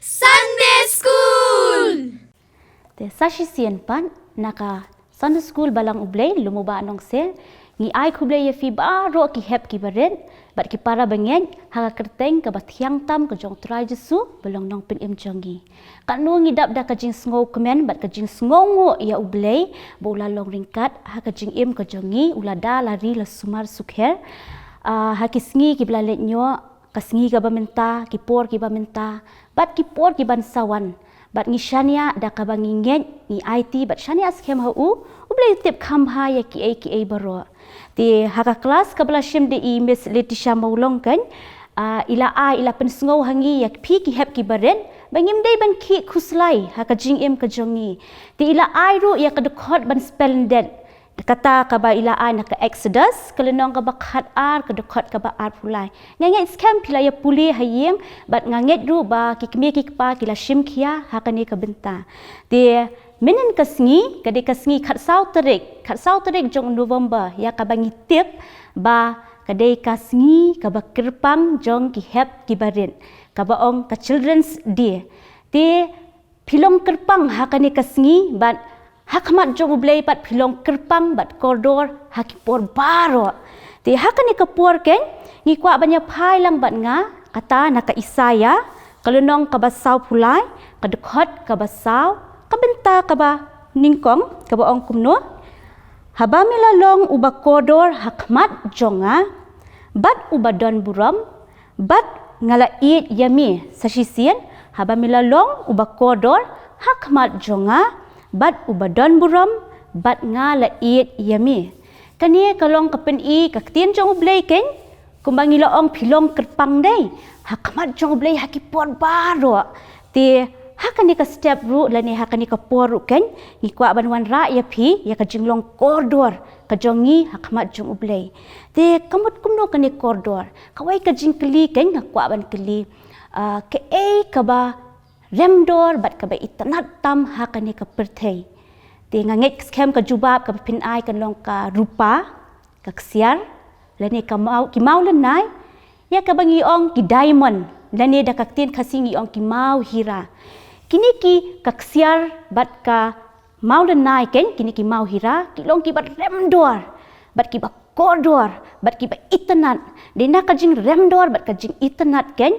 Sunday School. Te sashi sian pan naka Sunday School balang ublay Lummawbah-Nongkseh ngi ai kublay ye fi baro ki hep ki baren bat ki para bangen haga kerteng ka bathiang tam ka jong trai jesu belong nong pin im jongi kanu ngi dap da ka jing sngo kemen bat ka jing sngongo ya ublay bola long ringkat ha ka jing im ka jongi ulada lari la sumar sukher ha kisngi ki blalet nyo kasngi ka bamenta ki por ki bamenta bat ki por ki ban sawan bat ngi shania da ka bangingen ngi IT bat shania skem ha ublay tip kham ha ya ki ai baro di haka kelas kabla shim de i Miss Leticia maulong kan ila pensngau hangi yak pi ki hep ki baren bangim dei ban ki khuslai haka jing em ka jongi di ila ai ru ya ka dekot ban spelden kata ka ba ila ai na ka exodus kelenong ka ba khat ar ka dekot ka ba ar pulai nganget scam pila ya puli hayeng bat nganget ru ba ki kmi ki pa kila shim khia haka ni ka benta di menen kasngi kade kasngi khat sau terik jong November ya ka bangi tip ba kade kasngi ka ba kerpang jong ki hep ki barin ka ba ong ka children's day ti pilong kerpang hakani kasngi bat hakmat jong ublay pat pilong kerpang bat koridor hakipor baro ti hakani ka por ken ngi kwa banya phai lang bat nga kata naka Isaya kalunong ka ba sau pulai ka dekot ka ba sau kabenta kaba ningkong kaba ong kumno habamila long uba kodor hakmat jonga bat uba don buram bat ngala it yami sasisian habamila long uba kodor hakmat jonga bat uba don buram bat ngala it yami kani kalong kapen i kaktien jong ublay ken kumbangila ong pilong kerpang dei hakmat jong ublay hakipor baro ti hakani ka step ru lani hakani ka poru ken ngi kwa banwan ra ya phi ya ka jinglong koridor ka jongi hakmat jong ublay te kamut kumno kani koridor kawai ka jingkli ken ngakwa ban kli ke ka ba remdor bat ka ba itanat tam hakani ka perthei te nganget scam ka jubab ka pin ai kan long ka rupa ka ksiar lani ka mau ki mau lenai ya ka bangi ong ki diamond lani da kaktin khasingi ong ki mau hira kini ki kaksiar bat ka mau lenai ken kini ki mau hira ki long ki bat remdor bat ki ba kodor bat ki ba itanat dina ka jing remdor bat ka jing itanat ken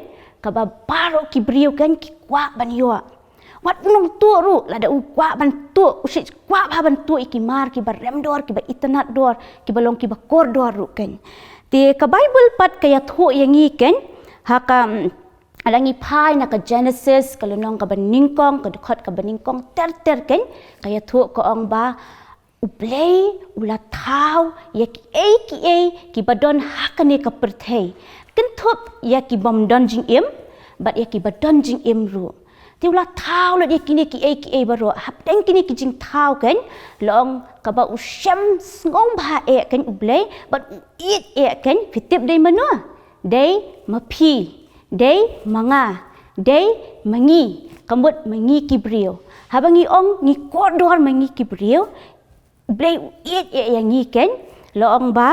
ka ba baro ki brio ken ki kwa ban yo wat nong tu ru lada u kwa ban tu usi kwa ba ban tu ki mar ki ba remdor ki ba itanat dor ki ba long ki ba kodor ru ken ti ka bible pat kaya thu yangi ken haka alangi phai na ka Genesis kalunong ka baningkong ka dekot ka baningkong ter ken kaya thu ko ong ba ublay ula thau ya ki badon hakane ka perthei ken thup ya ki bom don jing im bat ya ki badon jing im ru ti ula thau la kini ki baro hapteng kini ki jing thau ken long ka ba ushem ngong ba ken ublay bat it ken fitip dei manua dei mapi day manga day mangi kambut mangi kibrio habangi ong ngi kodor mangi kibrio blay it yang ngi ken loong ba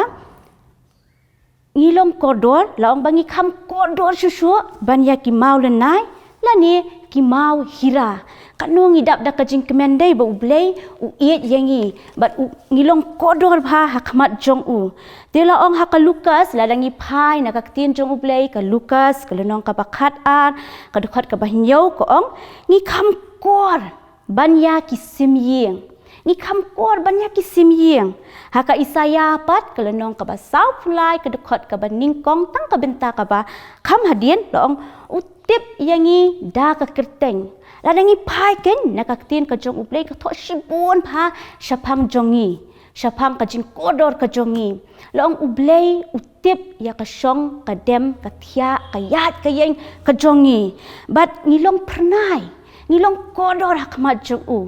ngilong kodor loong bangi kham kodor susu banya ki mau lenai lani ki mau hira kanu ngidap da kajing kemendai ba ublay u it yangi bat ngilong kodor ba hakmat jong u tila ong haka Lukas lalangi phai na kaktin jong ublay ka Lukas kalunong ka bakhat ar ka dukhat ka bahinyaw ko ong ngi kham kor banya ki simyeng ngi kham kor banya ki simyeng haka Isaya pat kalunong ka ba sau pulai ka dukhat ka ba ningkong tang ka benta ka ba kham hadien loong utip yangi da ka kerteng lalangi phai ken nakaktin ka jong ublay ka tho shibun pha shapang jongi shapang ka jing kodor ka jongi long ublay utip ya ka shong ka dem ka thia ka yat ka yeng ka jongi bat ngilong pernai ngilong kodor hakmat jong u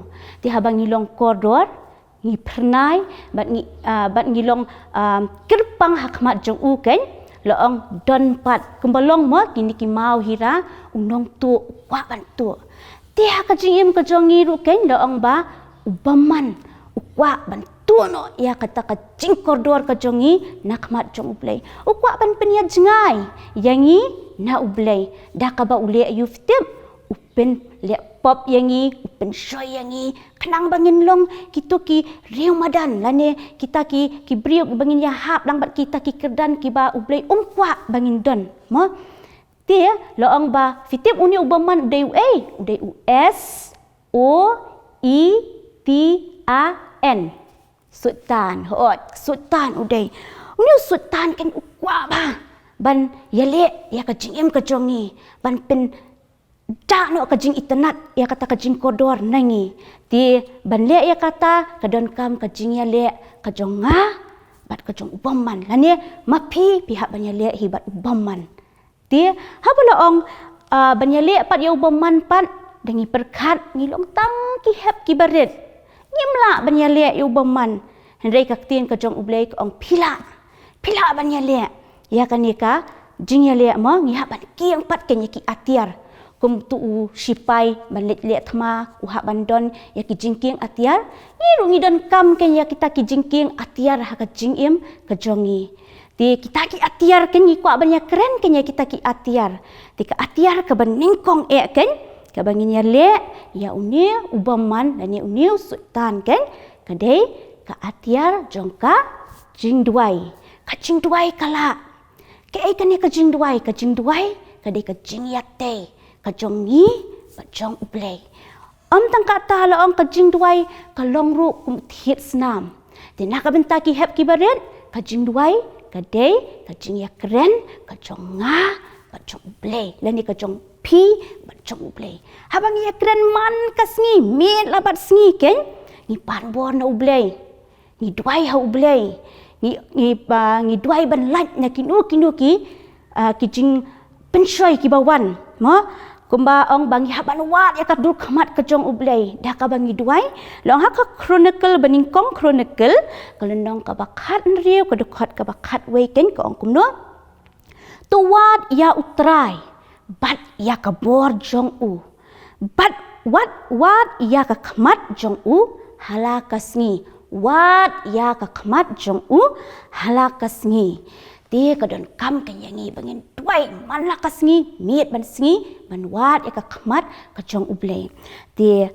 ti habang ngilong kodor ngi pernai bat ngilong kerpang hakmat jong u ken loong don pat kumbalong mo kini ki mau hira unong tu kwa ban tu ti ka jing ka jongi ru ken loong ba ubaman ukwa ban no ya kata ka jingkordor ka jongi nakmat jong ublay ukwa ban penya jengai yangi na ublay da ka ba ule yuftip upen lek pop yangi upen shoy yangi kenang bangin long kita ki Ramadan lane kita ki briuk bangin ya hap lang bat kita ki kerdan ki ba ublei kwa bangin don mo dia loong ba fitip uni ubaman udai udai US O I T A N Sultan Sultan udai uni Sultan kan ukwa ba ban yale ya ka jingem ka jongi ban pen dak no ka jing internet ya kata ka jing kodor nangi ti ban le ya kata ka don kam ka jing ya le ka jonga bat ka jong ubaman lane mapi pihak ban ya le hibat ubaman ti habulaong ban ya le pat ya ubaman pat dangi perkat ngilong tang ki hep ki baret ngimla ban ya le ya ubaman hendai ka tin ka jong ublei ka ong pila ban ya le ya kanika jing ya le mo ngi haban kiang pat kenya ki atiar kum tu sipai ban let thama uha bandon ya ki jingking atiar ni rungi don kam ken ya kita ki jingking atiar ha ka jingim ka jongi ti kita ki atiar ken ni kwa ban ya keren ken ya kita ki atiar ti ka atiar ka ban ningkong ken ka bangin ya le ya uni ubaman dan ya uni sultan ken kadai ka atiar jongka jingduai ka jingduai kala ke kan ya ka jingduai kadai ka jingyate ka jongi ba jong ublei tang kata laong ka jingduai ka longru kum thiet snam de nak benta ki hep ki baret ka jingduai ka dei ka jingya keren ka jonga ba jong ublei lani ka jong pi ba jong ublei habang ya keren man ka sngi mit labat sngi ken ni pan bor na ublei ni duai ha ublei ni duai ban lat na kinu ki jing pensoi ki bawan mo kumba ong bangi haban wat ya ka dur khamat ka jong ublei dah ka bangi duai long ha ka chronicle baningkong chronicle kalendong ka bakhat riu ka dekhat ka bakhat weekend ka ong kumno tu wat ya utrai bat ya ka bor jong u bat wat ya ka khamat jong u hala ka sngi wat ya ka khamat jong u hala ka sngi ti ka don kam kan yangi bangin duai man la ka sngi miet ban sngi ban wat ya ka khamat ka jong ublei ti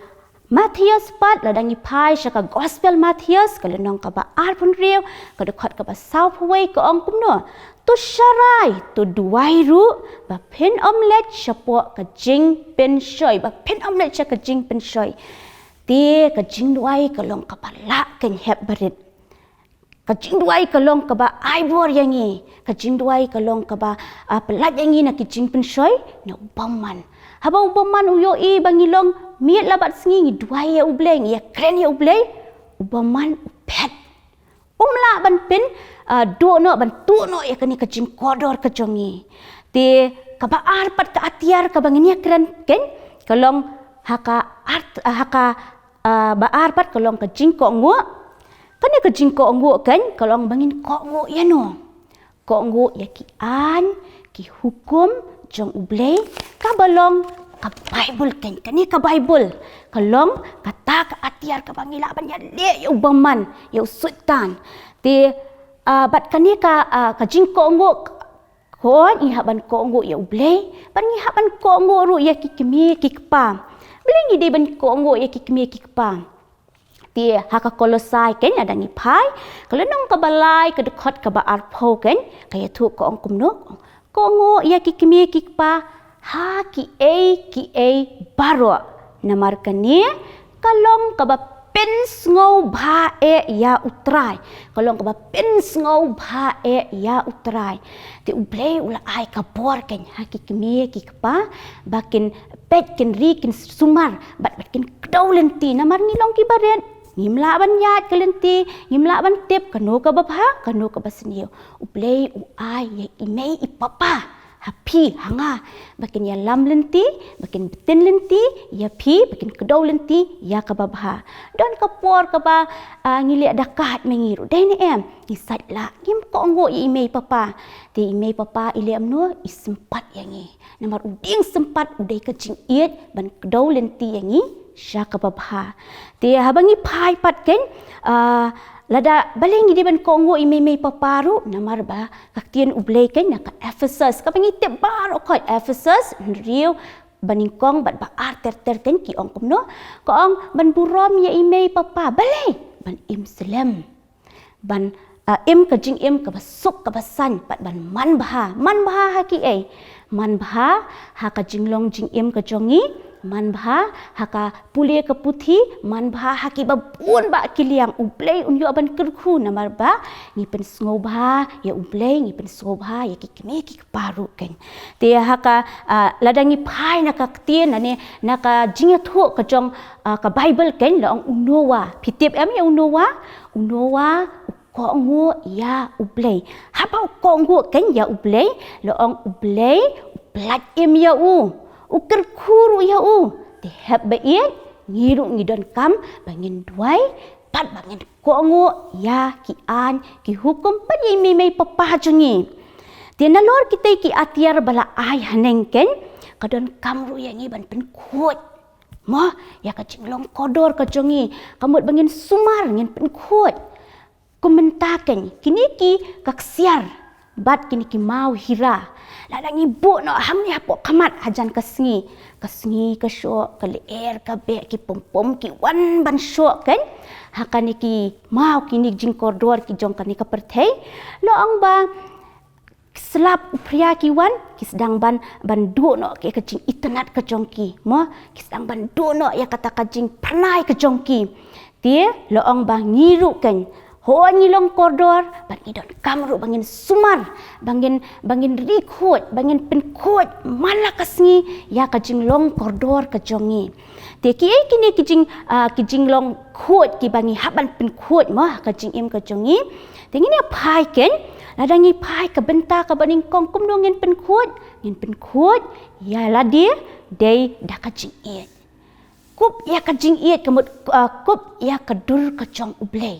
Matthias pat ladangi pai sya ka gospel Matthias ka lenong ka ba arpun riu ka dekhat ka ba south way ka ong kumno tu syarai tu duai ru ba pen omelet syapo ka jing pen shoy ba pen omelet sya ka jing pen shoy ti ka jing duai ka long ka pala kan hep barit ka jing duai ka long ka ba ai bor yangi ka jing duai ka long ka ba pelat yangi na ki jing pen shoy na ubaman haba ubaman uyo i bangilong miet labat sngi ngi duai ya ubleng ya keren ya ublei ubaman upet umla ban pen do no ban tu no ya kani ka jing kodor ka jongi ti ka ba arpat ka atiar ka bangin ya keren ken kalong haka ba arpat kalong ka jing ko ngo kani ka jing ko ngo kan kalong bangin ko ngo ya no ko ngo ya ki an ki hukum jong ublei ka balong ka Bible kan kani ka Bible kalong kata ka atiar ka bangila ban ya le ya ubaman ya sultan ti bat kani ka jing ko ngo ko i haban ko ngo ya ublei ban i haban ko ngo ru ya ki kemi ki kpa belingi de ban ko ngo ya ki kemi ki kpa ti haka kolosai ken ada ngi pai kalau nong ka balai ka dekhat ka ba arpo ken kaya tu ko ong kumno ko ngo ya ki kemi ki kpa ha ki a baro namar kani kalong ka ba pen ngau bha ya utrai kalong ka ba pen ngau bha ya utrai ti ublei ula ai ka bor ken ha ki kemi ki kpa bakin pet ken ri ken sumar bat ken kdolenti namar ngilong ki baren ngimla ban yat kelenti ngimla ban tip kanu ka babha kanu ka basniu ublei u ai ye imei ipapa happy hanga bakin ya lam lenti bakin betin lenti ya pi bakin kedau lenti ya ka babha don ka por ka ba ngili dakat mengiru dai ni em isat la ngim ko ngo ye imei papa ti imei papa ile amno isempat yangi namar uding sempat udai ka jing iet ban kedau lenti yangi syaka babha ti habangi pai pat ken lada baling di ban kongo imei paparu namar ba kaktian ublei ken na ka Ephesus ka bangi te baro ko Ephesus riu baningkong bat ba ter kan ki ong kumno ko ong ban burom ya imei papa balai ban im selem ban im ka jing im ka basuk ka basan pat ban man baha ha ki man baha ha ka jinglong jing im ka jongi man baha ha ka pulie ka puthi man baha ha ki babun ba kiliang ublei unyo ban kerku namar ba ni pen sngoba ya ublei ni pen sngoba ya ki keme ki paru kan te ha ka ladangi phai na ka tien ane na ka jinga thu ka jong ka bible kan la ong unowa phitip em ya unowa ko ngu ya ublei haba ko ngu kan ya ublei lo ong ublei plat im ya uker khuru ya te heb ba ngiru ngidon kam bangin duai pat bangin ko ngu ya ki an ki hukum pa ni mai papa jungi te na lor kita ki atiar bala ai haneng ken kadon kam ru yang ban pen khut mo ya ka jinglong kodor ka jongi kamut bangin sumar ngin pen khut komentakan kini ki kaksiar bat kini ki mau hira ladang ibu no hang ni hapo kamat hajan kasngi ka syok ka leer ka be ki pom ki wan ban syok kan hakani ki mau kini jing koridor ki jong kani ka perthei lo ang ba selap pria ki wan ki sedang ban du no ki ka jing internet ka jong ki mo ki sedang ban du no ya kata ka jing pernai ka jong ki tie lo ang ba ngiru kan hoa ngilong koridor bang idon kamru bangin sumar bangin rikut bangin penkut malakasngi ya ka jinglong koridor ka jongi te ki kini ki jinglong khut ki bangi haban penkut mo ka jingim ka jongi te ngini phai ken ladangi phai ka benta ka baning kong kumno ngin penkut ya la dia dei da ka jingit kup ya ka jingit kemut kup ya ka dur ka jong ublei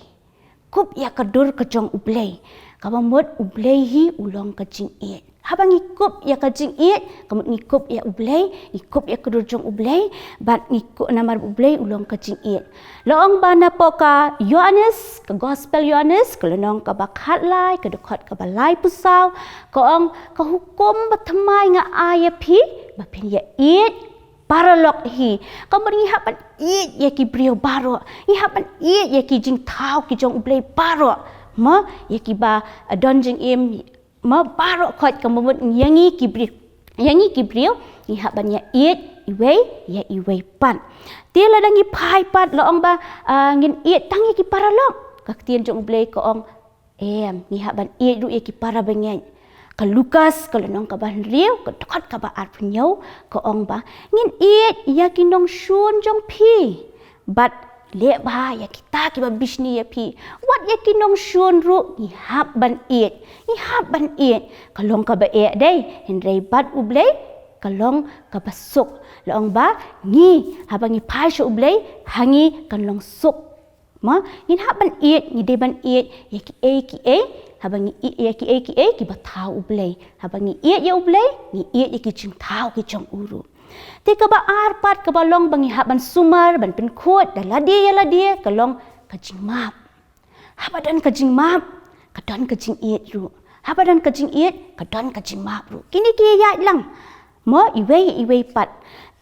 kup ya kadur kejong ublei kabamut ublei hi ulong kajing iet habang ikup ya kajing iet kamut ngikup ya ublei ikup ya kadur jong ublei bat ngikup namar ublei ulong kajing iet loong bana poka Yohanes ke gospel Yohanes kelonong ka bakhat lai ke dekat ka balai pusau koong ka hukum batamai nga ayapi bapin ya iet paralok hi kamu ngihapan iet ya ki brio baro ngihapan iet ya ki jing thau ki jong ublei baro ma ya ki ba donjing im ma baro khot kamu mut yangi ki brio ngihapan ya iet iwei pan dia ladangi phai pat loong ba ngin iet tangi ki paralok kak tien jong ublei ko ong ngihapan iet ru ya ki para bengen ka Lukas kalau nong ka ban riu ka dekat ka ba ar punyau ka ong ba ngin iet ya ki nong shun jong pi bat le ba ya kita ki ba bisni ya pi wat ya ki nong shun ru ni hab ban iet kalong ka ba e dei hendrei bat ublei kalong ka basuk long ba ngi habangi pai shu ublei hangi kan long suk ma ngin hab ban iet ni de ban iet ya ki e habangi iet ya ki batau ublei habangi iet ya ublei ni iet ya ki jing tau ki jong uru te ka ba arpat ka balong bangi haban sumar ban pen khut da ladia kalong ka jing map habadan ka jing map ka don ka jing iet ru habadan ka jing iet ka don ka jing map ru kini ki ya lang mo iwei pat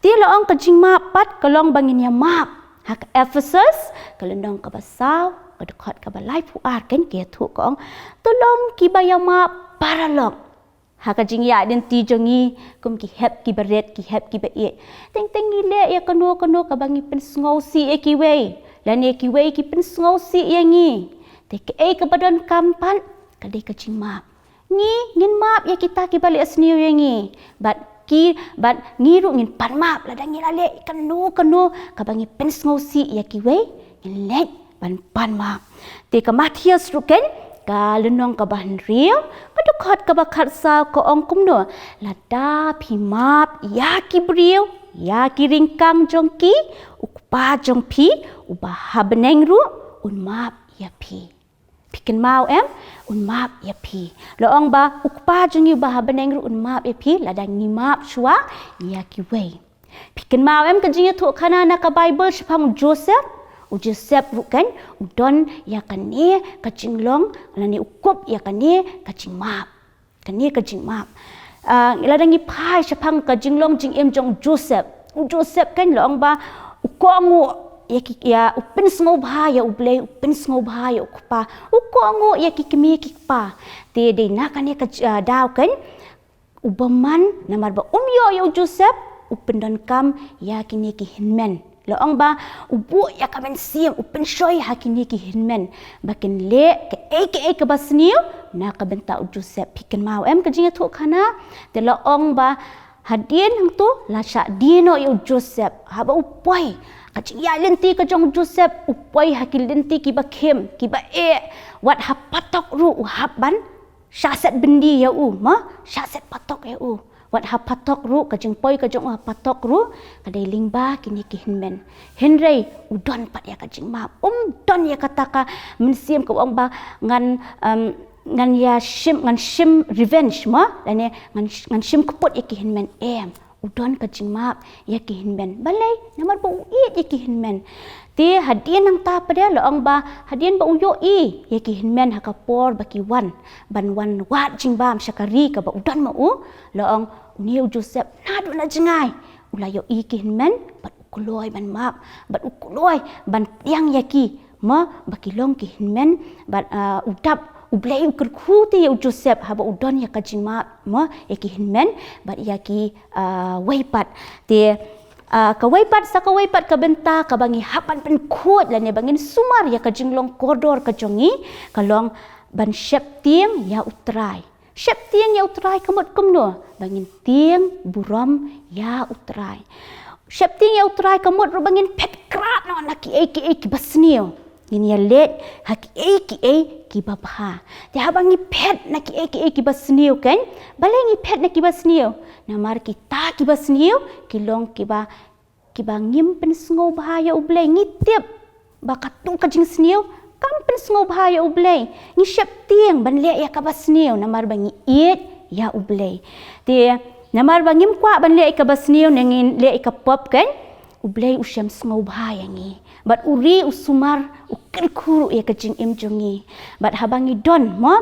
te loong ka jing map pat kalong bangin ya map hak Ephesus kalong ka basau ka dekat ka balai puar kan ke thu kong tolong ki bayama paralok haka jing ya den ti jongi kum ki hep ki beret ki hep ki bae teng ile ya kanu ka bangi pen ngau si e ki wei lan e ki wei ki pen ngau si yangi te ke ka badon kampan ka de ka jing map ngin map ya kita ki balik asniu yangi bat ngiru ngin pan map ladang ngilale kanu ka bangi pen ngau si ya ki wei let pan map te ka Matius ruken ka lenong ka bahan riu ka dekat ka bakat sa ko ong kumno lada pi map ya ki brio ya ki ringkang jongki ukpa jong pi ubah beneng ru un map ya pi piken mau un map ya pi loong ba ukpa jong ubah beneng ru un map ya pi lada ngi map shwa ya ki wei piken mau ka jinga thu khana na ka Bible shpang Joseph bukan udon ya kane kacing long lani ukup ya kane kacing map ladangi pai chapang ka jinglong jing em jong Joseph kan long ba ukongu ya upin sngo bha ya ublei upin sngo bha ya ukpa ukongu ya kikmi kikpa te de nakane ka daw kan ubaman namar ba umyo ya Joseph upendon kam ya kini ki hinmen loong ba ubu ya kamen sim upin shoy hakini ki hinmen bakin le ke basniu na ka benta Joseph piken mau em ka jinga thu khana te loong ba hadien hang tu la sha dino ya Joseph haba upoi ka jing ya lenti ka jong Joseph upoi hakil lenti ki ba khem ki ba wat hapatok ru haban syaset bendi ya ma syaset patok ya wat hapatok ru ka jing poi ka jong hapatok ru ka dei lingba kini ki hinmen henrei udon pat ya ka jing ma don ya kataka mensim ka ong ba ngan ya shim revenge ma lane ngan shim kepot ya ki hinmen udon ka jing ma ya ki hinmen balai namar ba uit ya ki hinmen te hadien nang ta pada loong ba hadien ba uyo ya ki hinmen hakapor baki wan wat jing bam syakari ka ba udon ma loong Niu Joseph nadu na jengai ulayo ikin men bat ukuloi ban map bat ukuloi ban yang yaki ma bakilong kihin men bat udap ublei ukur khuti ya Joseph haba udon ya kajing ma yakihin men bat yaki waipat te ka waipat ka benta ka bangi hapan pen khut lan ya bangin sumar ya kajing long kodor ka jongi kalong ban shep tiang ya utrai Shep tiang ya utrai kamut kumno bangin tiang buram ya utrai. Shep tiang ya utrai kamut ro bangin pet krat no naki ki basnio. Ini ya let haki ki babha. Dia bangi pet naki ki basnio kan? Balengi pet naki basnio. Namar kita ki basnio kilong kiba ngim pen sngo bahaya ublei ngitip bakatu kajing snio kampen sngo bahaya ublei ni shep tiang ban le ya kabasnio namar bangi it ya ublei te namar bangim kwa ban le kabasnio nangin le ka pop kan ublei usyam sngo bahaya ngi bat uri usumar ukir khuru ya kajing im jongi bat habangi don mo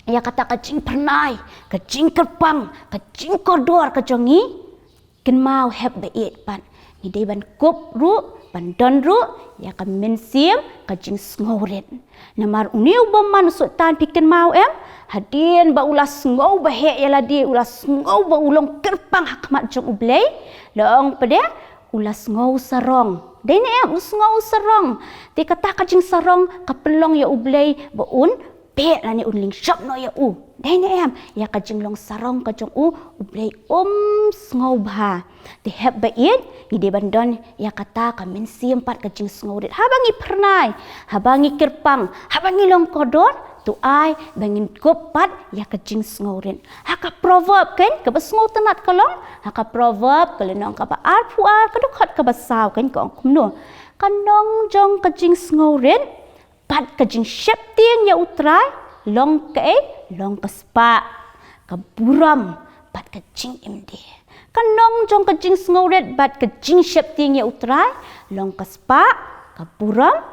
ya kata kajing pernai kajing kerpang kajing kodor kajongi ken mau heb be it pan ni dei ban kop ru ban don ru ya ka mensim ka jing sngoret namar uniu baman sultan piken mau hadien ba ulas ngau ba he ya ladi ulas ngau ba ulong kerpang hakmat jong ublei long pede ulas ngau sarong dei ne ngau sarong te kata ka jing sarong ka pelong ya ublei ba un pe la ni unling shop no ya dei ne ya ka jing long sarong ka jong ublei sngo ba te heb ba it ni de bandon ya kata ka mensim pat ka jing sngoret habangi pernai habangi kerpang habangi long kodor tu ai bangin kopat ya ka jing sngoret haka proverb kan ka basngo tanat kalong haka proverb kalenong ka ba arpuar ka dokhat ka basaw kan ko kumno kanong jong ka jing sngoret pat ka jing shep tiang ya utrai long ka spa ka buram pat ka jing imde kanong jong ka jing sngoret bat ka jing shep tiang ya utrai long ka spa ka buram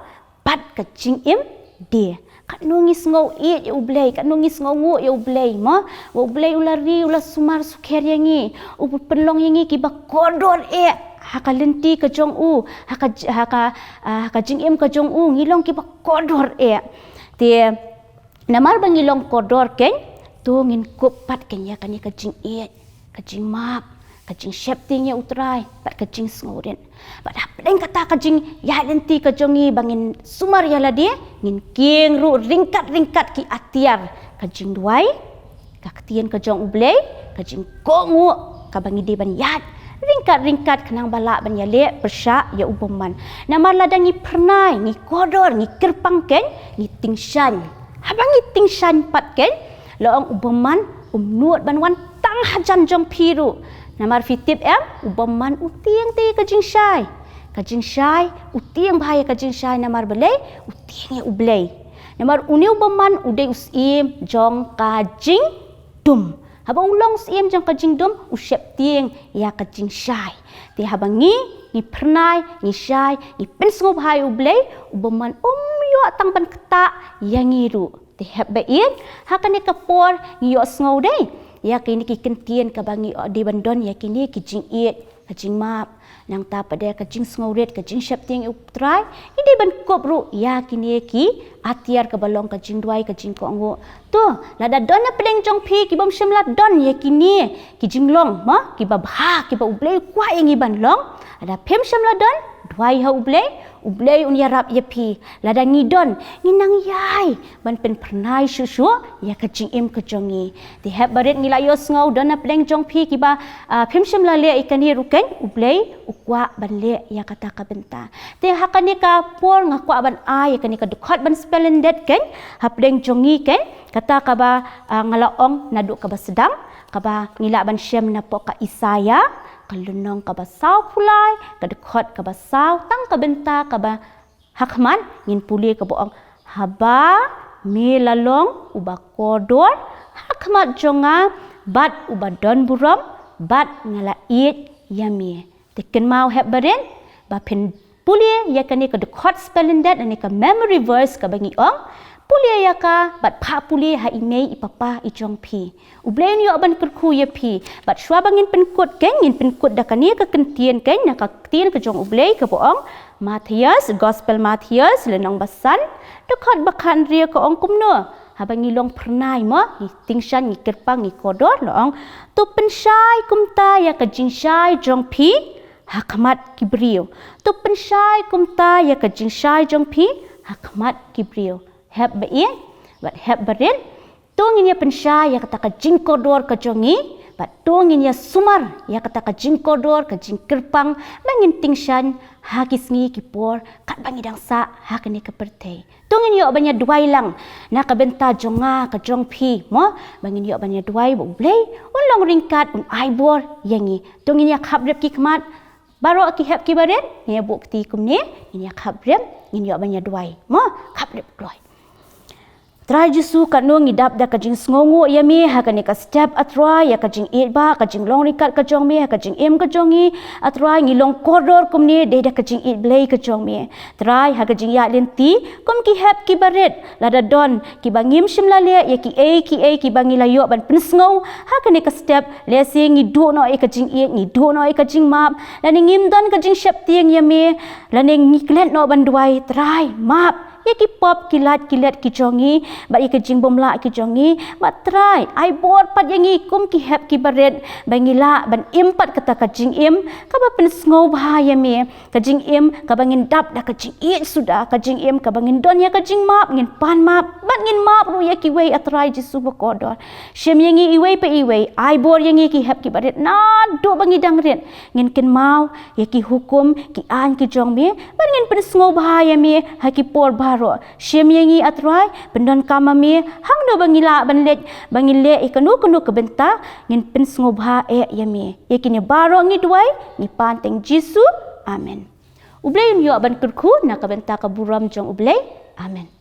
pat ka jing imde kanong isngo it ya ublei kanong isngo ngu ya ublei ma ublei ulari ulas sumar sukher yangi upelong yangi ki ba kodor haka lenti ka jong haka jing im ka jong ngilong ki ba kodor te namar bangilong kodor ken tu ngin kupat ken ya kan ka jing ka jing map ka jing shep ting ya utrai pat ka jing sngoren pat apeng kata ka jing ya lenti ka jongi bangin sumar ya ladi ngin king ru ringkat ki atiar ka jing duai ka ketien ka jong ublei ka jing kongu ka bangi de ban yat ringkat kenang balak ban ya le persya ya uboman namar ladangi pernai ni kodor ni kerpang ken ni tingshan habangi tingshan pat ken loong uboman nuot ban wan tang hajan jong piru namar fitip uboman utiang te ka jing shai utiang bahaya ka jing shai namar belai utiang ya ublei namar uni uboman udai usim jong ka jing dum habang ulong sim jang kajing dum usyap tiang ya kajing shai te habangi ni pernai ni shai ni pensngo bhai ublei ubaman yo tang ban kata yang iru te habbain hakane kapor yo sngo dei ya kini ki kentien ka bangi di bandon ya kini ki jing iet ka jing map nang ta pada ka jing sngoret ka jing shapting uptrai ide ban kopru ya kini ki atiar ka balong ka jing duai ka jing ko ngo tu lada don na pedeng jong pi ki bom shemla don ya kini ki jing long ma ki ba bha ki ba ublei kwa yang iban long ada pem shemla don duai ha ublei unya rap ya pi lada ngidon nginang yai ban pen pernai susu ya ka jing im ka jongi ti heb baret ngila yo sngo don na pedeng jong pi ki ba pem shemla le ikani ruken ublei ukwa ban le ya kata ka benta te hakani ka por ngakwa ban ai kani ka dukhat ban splendid ken hapdeng jongi ken kata ka ba ngalaong naduk ka ba sedang ka ba ngila ban syem na po ka isaya kalunong ka ba saw pulai ka dukhat ka ba saw tang ka benta ka ba hakman ngin puli ka boong haba melalong uba kodor hakmat jonga bat uba don buram bat ngala it yami teken mau heb baren ba pen pulia ya kani ka dukhat splendid ani ka memory verse ka bangi ong pulia ya ka bat pha pulia ha imei ipapa ijong pi ublen yo ban kurku ya pi bat shwa bangin penkut ken ngin penkut da kani ka kentien ken na ka tien ka jong ublei ka boong Matthias gospel Matthias lenong basan dukhat bakan ria ka ong kumno habangi long pernai mo tingshan ni kerpang ni kodor long tu pensyai kumta ya ka jinsyai jong pi hakmat kibriu tu pensyai kumta ya ka jinsyai jong pi hakmat kibriu heb bae bat heb baren tongin ya pensyai ya kata ka jing kodor ka jongi bat tongin ya sumar ya kata ka jing kodor ka jing kerpang bangin tingshan hakisngi kipor kat bangi dangsa hakni ka pertei tongin yo banya duai lang na ka benta jonga ka jong pi mo bangin yo banya duai bo blei un long ringkat un aibor yangi tongin ya khabrep ki khmat baro ki hep ki baren ne bukti kumne ini ya khabrep in yo banya duai mo khabrep kloi Trai Jesu kat no ngidap da ka jing sngongu ya mi ha ka ni ka step atroi ya ka jing it ba ka jing long rikat ka jong mi ha ka jing em ka jongi atroi ngilong kodor kumni de da ka jing it blei ka jong mi trai ha ka jing ya lenti kum ki hep ki baret lada don ki bangim shimla le ya ki ki bangila yo ban pensngau ha ka ni ka step le se ngi do no e ka jing it ngi do no e ka jing map la ni ngim don ka jing shep tieng ya mi la ni ngi klet no ban duai trai map ya ki pop kilat ki jongi ba i ka jing bomla ki jongi ba try ai bot pat yangi kum ki hep ki baret bangila ban impat kata ka jing im ka ba pen sngow ba ya me ka jing im ka bangin dap da ka jing it sudah ka jing im ka bangin don ya ka jing map ngin pan map bat ngin map ru ya ki wei atrai Jesu ba kodor shem yangi i wei pa i wei ai bor yangi ki hep ki baret na do bangi dangret ngin ken mau ya ki hukum ki an ki jong me ban ngin pen sngow ba ya me ha ki por ba ro shem yangi atrai pendon kama me hang do bangila bangile ikanu kanu ke benta ngin pen sngoba e yami yakini baro ngi duai ni panteng Jesu amen ublei yo ban kurku na ka benta ka buram jong ublei amen